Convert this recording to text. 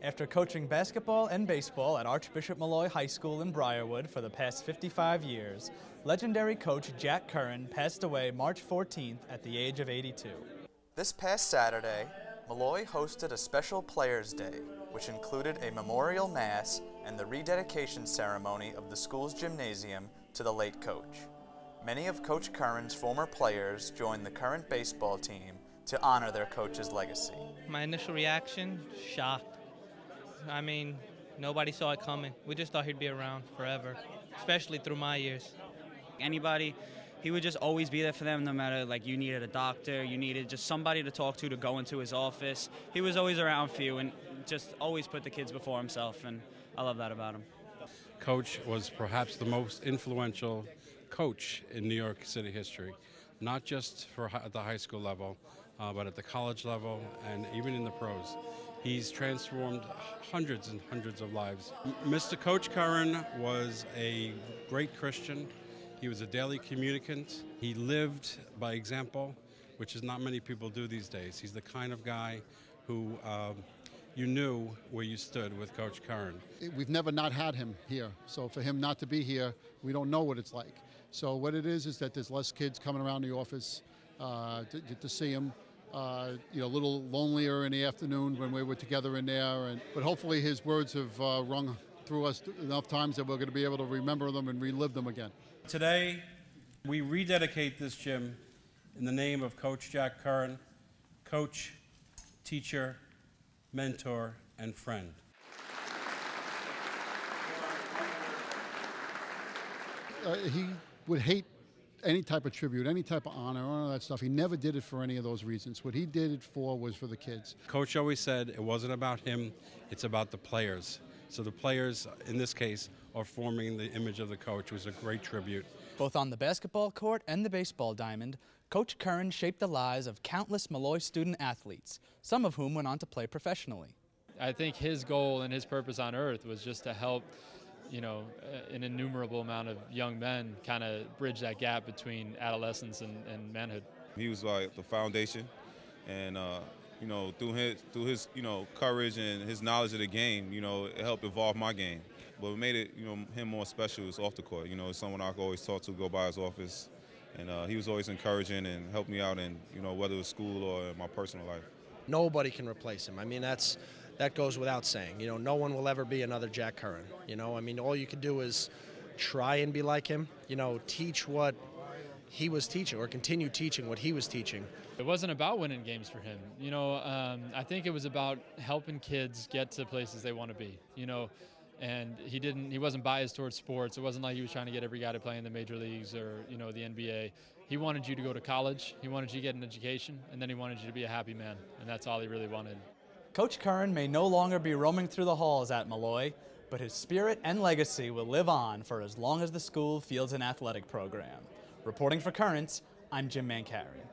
After coaching basketball and baseball at Archbishop Molloy High School in Briarwood for the past 55 years, legendary coach Jack Curran passed away March 14th at the age of 82. This past Saturday, Molloy hosted a special Players' Day, which included a memorial mass and the rededication ceremony of the school's gymnasium to the late coach. Many of Coach Curran's former players joined the current baseball team to honor their coach's legacy. My initial reaction, shocked. I mean, nobody saw it coming. We just thought he'd be around forever, especially through my years. Anybody, he would just always be there for them, no matter, like, you needed a doctor, you needed just somebody to talk to go into his office. He was always around for you and just always put the kids before himself, and I love that about him. Coach was perhaps the most influential coach in New York City history, not just at the high school level, but at the college level and even in the pros. He's transformed hundreds and hundreds of lives. Mr. Coach Curran was a great Christian. He was a daily communicant. He lived by example, which is not many people do these days. He's the kind of guy who you knew where you stood with Coach Curran. We've never not had him here, so for him not to be here, we don't know what it's like. So what it is that there's less kids coming around the office to see him. A little lonelier in the afternoon when we were together in there, but hopefully his words have rung through us enough times that we're going to be able to remember them and relive them again. Today, we rededicate this gym in the name of Coach Jack Curran, coach, teacher, mentor, and friend. He would hate any type of tribute, any type of honor, all of that stuff. He never did it for any of those reasons. What he did it for was for the kids. Coach always said it wasn't about him, it's about the players. So the players, in this case, are forming the image of the coach. It was a great tribute. Both on the basketball court and the baseball diamond, Coach Curran shaped the lives of countless Molloy student athletes, some of whom went on to play professionally. I think his goal and his purpose on earth was just to help an innumerable amount of young men kind of bridge that gap between adolescence and manhood. He was like the foundation, and through his courage and his knowledge of the game, it helped evolve my game. But what made it him more special was off the court. Someone I could always talk to, go by his office, and he was always encouraging and helped me out in whether it was school or in my personal life. Nobody can replace him. I mean, that goes without saying. No one will ever be another Jack Curran. All you can do is try and be like him. Teach what he was teaching, or continue teaching what he was teaching. It wasn't about winning games for him. I think it was about helping kids get to places they want to be. And he wasn't biased towards sports. It wasn't like he was trying to get every guy to play in the major leagues or the NBA. He wanted you to go to college. He wanted you to get an education, and then he wanted you to be a happy man. And that's all he really wanted. Coach Curran may no longer be roaming through the halls at Molloy, but his spirit and legacy will live on for as long as the school fields an athletic program. Reporting for Currents, I'm Jim Mancari.